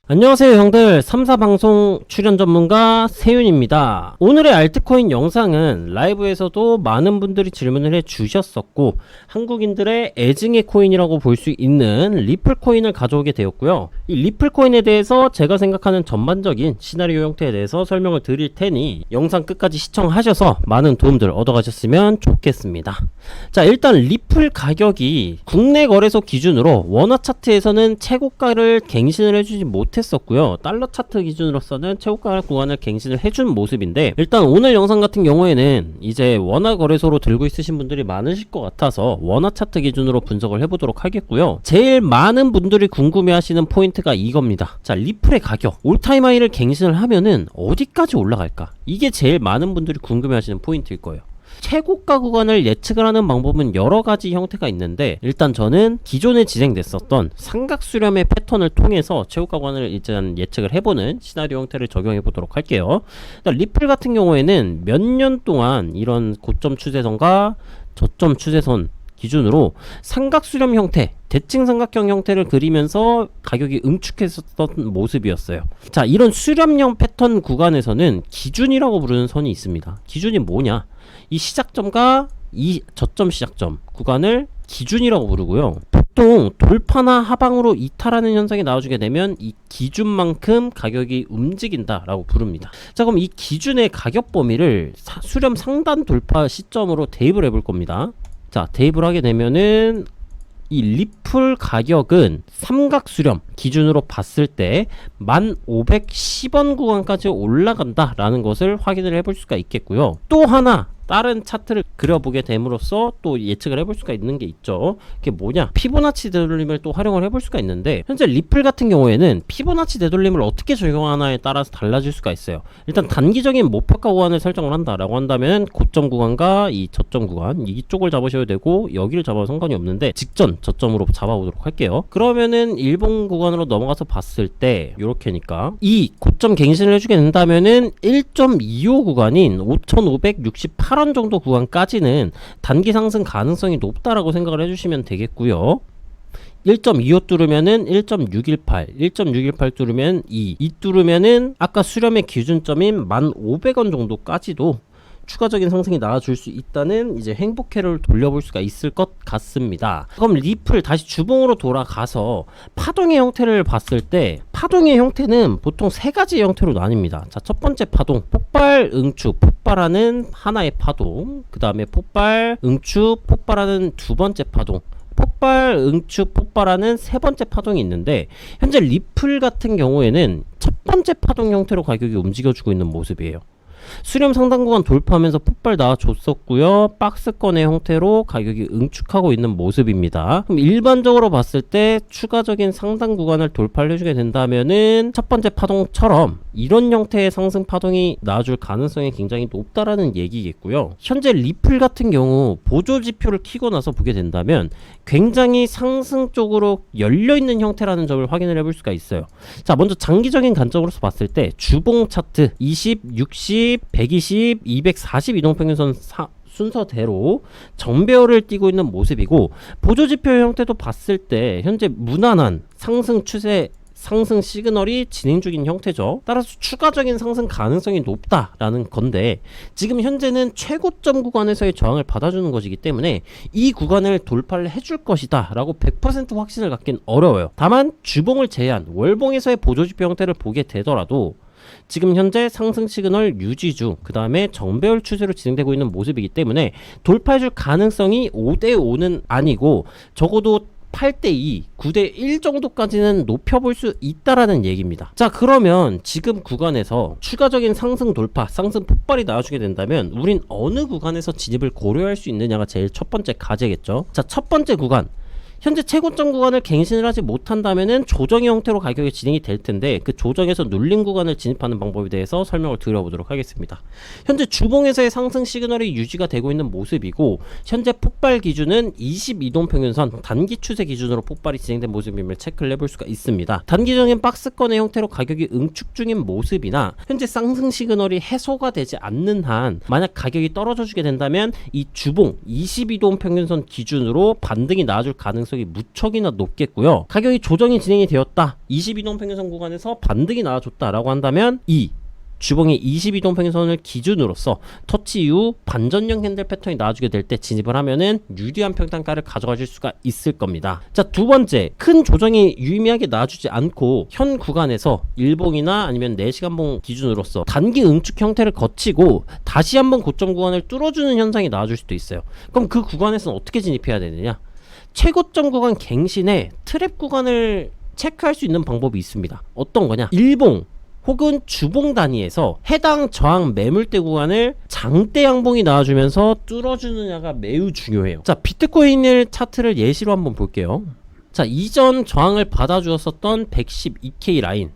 안녕하세요 형들, 3사 방송 출연 전문가 세윤입니다. 오늘의 알트코인 영상은 라이브에서도 많은 분들이 질문을 해주셨었고 한국인들의 애증의 코인이라고 볼 수 있는 리플 코인을 가져오게 되었고요. 이 리플 코인에 대해서 제가 생각하는 전반적인 시나리오 형태에 대해서 설명을 드릴 테니 영상 끝까지 시청하셔서 많은 도움들 얻어가셨으면 좋겠습니다. 자, 일단 리플 가격이 국내 거래소 기준으로 원화 차트에서는 최고가를 갱신을 해주지 못했었고요. 달러 차트 기준으로서는 최고가 구간을 갱신을 해준 모습인데, 일단 오늘 영상 같은 경우에는 이제 원화 거래소로 들고 있으신 분들이 많으실 것 같아서 원화 차트 기준으로 분석을 해보도록 하겠고요. 제일 많은 분들이 궁금해하시는 포인트가 이겁니다. 자, 리플의 가격 올타임 하이를 갱신을 하면은 어디까지 올라갈까? 이게 제일 많은 분들이 궁금해하시는 포인트일 거예요. 최고가 구간을 예측을 하는 방법은 여러가지 형태가 있는데, 일단 저는 기존에 진행됐었던 삼각수렴의 패턴을 통해서 최고가 구간을 일단 예측을 해보는 시나리오 형태를 적용해 보도록 할게요. 리플 같은 경우에는 몇 년 동안 이런 고점 추세선과 저점 추세선 기준으로 삼각수렴 형태, 대칭 삼각형 형태를 그리면서 가격이 응축했었던 모습이었어요. 자, 이런 수렴형 패턴 구간에서는 기준이라고 부르는 선이 있습니다. 기준이 뭐냐? 이 시작점과 이 저점 시작점 구간을 기준이라고 부르고요. 보통 돌파나 하방으로 이탈하는 현상이 나와주게 되면 이 기준만큼 가격이 움직인다라고 부릅니다. 자, 그럼 이 기준의 가격 범위를 수렴 상단 돌파 시점으로 대입을 해볼 겁니다. 자, 대입을 하게 되면은 이 리플 가격은 삼각수렴 기준으로 봤을 때 1510원 구간까지 올라간다 라는 것을 확인을 해볼 수가 있겠고요. 또 하나 다른 차트를 그려보게 됨으로써 또 예측을 해볼 수가 있는 게 있죠. 그게 뭐냐? 피보나치 되돌림을 또 활용을 해볼 수가 있는데, 현재 리플 같은 경우에는 피보나치 되돌림을 어떻게 적용하나에 따라서 달라질 수가 있어요. 일단 단기적인 목표가 구간을 설정을 한다라고 한다면 고점 구간과 이 저점 구간 이쪽을 잡으셔야 되고, 여기를 잡아도 상관이 없는데 직전 저점으로 잡아보도록 할게요. 그러면은 일본 구간으로 넘어가서 봤을 때 요렇게니까 이 고점 갱신을 해주게 된다면은 1.25 구간인 5568원 정도 구간까지는 단기 상승 가능성이 높다라고 생각을 해주시면 되겠고요. 1.25 뚫으면은 1.618, 1.618 뚫으면 2 뚫으면은 아까 수렴의 기준점인 1,500원 정도까지도 추가적인 상승이 나와줄 수 있다는 이제 행복회로를 돌려볼 수가 있을 것 같습니다. 그럼 리플 다시 주봉으로 돌아가서 파동의 형태를 봤을 때, 파동의 형태는 보통 세 가지 형태로 나뉩니다. 자, 첫 번째 파동, 폭발, 응축, 폭발하는 하나의 파동. 그 다음에 폭발, 응축, 폭발하는 두 번째 파동. 폭발, 응축, 폭발하는 세 번째 파동이 있는데, 현재 리플 같은 경우에는 첫 번째 파동 형태로 가격이 움직여주고 있는 모습이에요. 수렴 상단 구간 돌파하면서 폭발 나와줬었고요. 박스권의 형태로 가격이 응축하고 있는 모습입니다. 그럼 일반적으로 봤을 때 추가적인 상단 구간을 돌파를 해주게 된다면은 첫 번째 파동처럼 이런 형태의 상승 파동이 나와줄 가능성이 굉장히 높다라는 얘기겠고요. 현재 리플 같은 경우 보조 지표를 키고 나서 보게 된다면 굉장히 상승 쪽으로 열려있는 형태라는 점을 확인을 해볼 수가 있어요. 자, 먼저 장기적인 관점으로서 봤을 때 주봉 차트 20, 60, 120, 240 이동평균선 순서대로 정배열을 띠고 있는 모습이고, 보조지표 형태도 봤을 때 현재 무난한 상승 추세, 상승 시그널이 진행 중인 형태죠. 따라서 추가적인 상승 가능성이 높다라는 건데, 지금 현재는 최고점 구간에서의 저항을 받아주는 것이기 때문에 이 구간을 돌파를 해줄 것이다 라고 100% 확신을 갖긴 어려워요. 다만 주봉을 제외한 월봉에서의 보조지표 형태를 보게 되더라도 지금 현재 상승 시그널 유지 중, 그 다음에 정배열 추세로 진행되고 있는 모습이기 때문에 돌파해줄 가능성이 5대5는 아니고 적어도 8대2, 9대1 정도까지는 높여볼 수 있다라는 얘기입니다. 자, 그러면 지금 구간에서 추가적인 상승 돌파, 상승 폭발이 나와주게 된다면 우린 어느 구간에서 진입을 고려할 수 있느냐가 제일 첫 번째 과제겠죠. 자, 첫 번째 구간, 현재 최고점 구간을 갱신을 하지 못한다면은 조정의 형태로 가격이 진행이 될 텐데, 그 조정에서 눌린 구간을 진입하는 방법에 대해서 설명을 드려보도록 하겠습니다. 현재 주봉에서의 상승 시그널이 유지가 되고 있는 모습이고, 현재 폭발 기준은 22동평균선 단기 추세 기준으로 폭발이 진행된 모습임을 체크를 해볼 수가 있습니다. 단기적인 박스권의 형태로 가격이 응축 중인 모습이나 현재 상승 시그널이 해소가 되지 않는 한 만약 가격이 떨어져 주게 된다면 이 주봉 22동평균선 기준으로 반등이 나와줄 가능성이 가능성이 무척이나 높겠고요. 가격이 조정이 진행이 되었다. 22동 평균선 구간에서 반등이 나와줬다라고 한다면 이 주봉이 22동 평균선을 기준으로서 터치 이후 반전형 핸들 패턴이 나와주게 될 때 진입을 하면은 유리한 평단가를 가져가실 수가 있을 겁니다. 자, 두 번째, 큰 조정이 유의미하게 나와주지 않고 현 구간에서 일봉이나 아니면 4시간봉 기준으로서 단기 응축 형태를 거치고 다시 한번 고점 구간을 뚫어주는 현상이 나와줄 수도 있어요. 그럼 그 구간에서는 어떻게 진입해야 되느냐? 최고점 구간 갱신에 트랩 구간을 체크할 수 있는 방법이 있습니다. 어떤 거냐? 일봉 혹은 주봉 단위에서 해당 저항 매물대 구간을 장대 양봉이 나와주면서 뚫어주느냐가 매우 중요해요. 자, 비트코인을 차트를 예시로 한번 볼게요. 자, 이전 저항을 받아주었었던 112K 라인,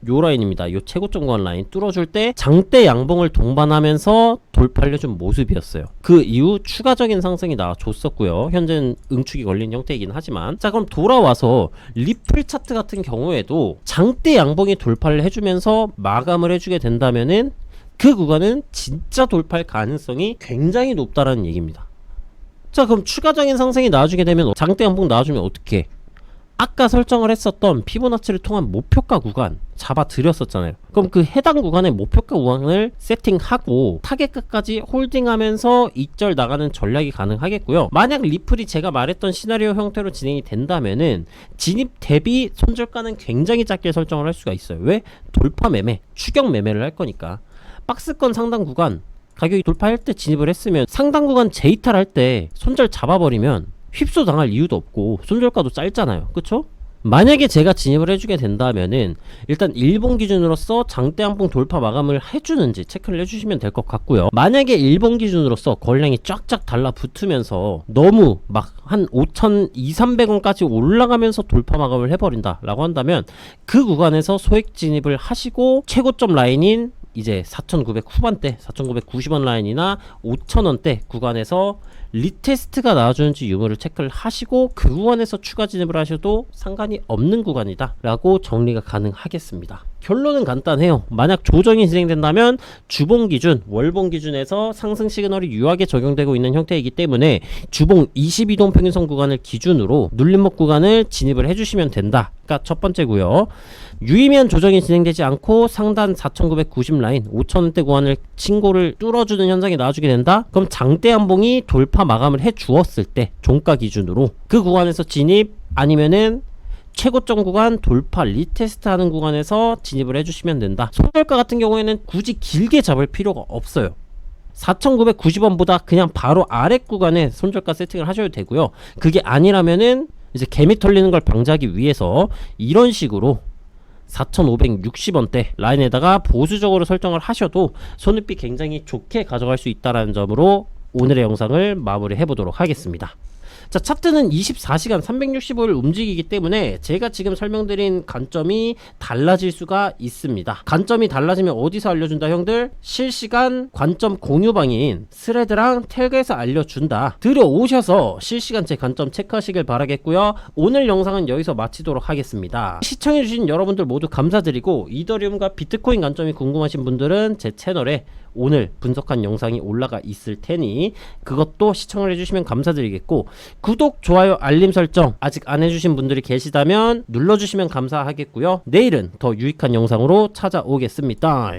요 라인입니다. 요 최고점 구간 라인 뚫어줄 때 장대 양봉을 동반하면서 돌파를 해준 모습이었어요. 그 이후 추가적인 상승이 나와줬었고요. 현재는 응축이 걸린 형태이긴 하지만, 자, 그럼 돌아와서 리플 차트 같은 경우에도 장대 양봉이 돌파를 해주면서 마감을 해주게 된다면은 그 구간은 진짜 돌파할 가능성이 굉장히 높다라는 얘기입니다. 자, 그럼 추가적인 상승이 나와주게 되면 장대 양봉 나와주면 어떻게? 아까 설정을 했었던 피보나치를 통한 목표가 구간 잡아드렸었잖아요. 그럼 그 해당 구간의 목표가 구간을 세팅하고 타겟가까지 홀딩하면서 익절 나가는 전략이 가능하겠고요. 만약 리플이 제가 말했던 시나리오 형태로 진행이 된다면은 진입 대비 손절가는 굉장히 작게 설정을 할 수가 있어요. 왜? 돌파 매매, 추격 매매를 할 거니까. 박스권 상단 구간 가격이 돌파할 때 진입을 했으면 상단 구간 재이탈할 때 손절 잡아버리면 휩소 당할 이유도 없고 손절가도 짧잖아요. 그쵸? 만약에 제가 진입을 해주게 된다면은 일단 일봉 기준으로서 장대 양봉 돌파 마감을 해주는지 체크를 해주시면 될 것 같고요. 만약에 일봉 기준으로서 거래량이 쫙쫙 달라붙으면서 너무 막 한 5,200~300원까지 올라가면서 돌파 마감을 해버린다 라고 한다면 그 구간에서 소액 진입을 하시고 최고점 라인인 이제 4,900 후반대, 4,990원 라인이나 5,000원대 구간에서 리테스트가 나와주는지 유무를 체크를 하시고 그 구간에서 추가 진입을 하셔도 상관이 없는 구간이다 라고 정리가 가능하겠습니다. 결론은 간단해요. 만약 조정이 진행된다면 주봉 기준, 월봉 기준에서 상승 시그널이 유하게 적용되고 있는 형태이기 때문에 주봉 22동 평균선 구간을 기준으로 눌림목 구간을 진입을 해주시면 된다. 그러니까 첫 번째고요. 유의미한 조정이 진행되지 않고 상단 4,990 라인 5,000원대 구간을 신고를 뚫어주는 현상이 나와주게 된다. 그럼 장대 양봉이 돌파 마감을 해 주었을 때 종가 기준으로 그 구간에서 진입, 아니면은 최고점 구간 돌파 리테스트 하는 구간에서 진입을 해주시면 된다. 손절가 같은 경우에는 굳이 길게 잡을 필요가 없어요. 4,990원보다 그냥 바로 아래 구간에 손절가 세팅을 하셔도 되고요. 그게 아니라면은 이제 개미 털리는 걸 방지하기 위해서 이런 식으로 4,560원대 라인에다가 보수적으로 설정을 하셔도 손익비 굉장히 좋게 가져갈 수 있다는 점으로 오늘의 영상을 마무리해 보도록 하겠습니다. 자, 차트는 24시간 365일 움직이기 때문에 제가 지금 설명드린 관점이 달라질 수가 있습니다. 관점이 달라지면 어디서 알려준다 형들? 실시간 관점 공유방인 스레드랑 텔그에서 알려준다. 들어오셔서 실시간 제 관점 체크하시길 바라겠고요. 오늘 영상은 여기서 마치도록 하겠습니다. 시청해주신 여러분들 모두 감사드리고 이더리움과 비트코인 관점이 궁금하신 분들은 제 채널에 오늘 분석한 영상이 올라가 있을 테니 그것도 시청을 해주시면 감사드리겠고, 구독, 좋아요, 알림 설정 아직 안 해주신 분들이 계시다면 눌러주시면 감사하겠고요. 내일은 더 유익한 영상으로 찾아오겠습니다.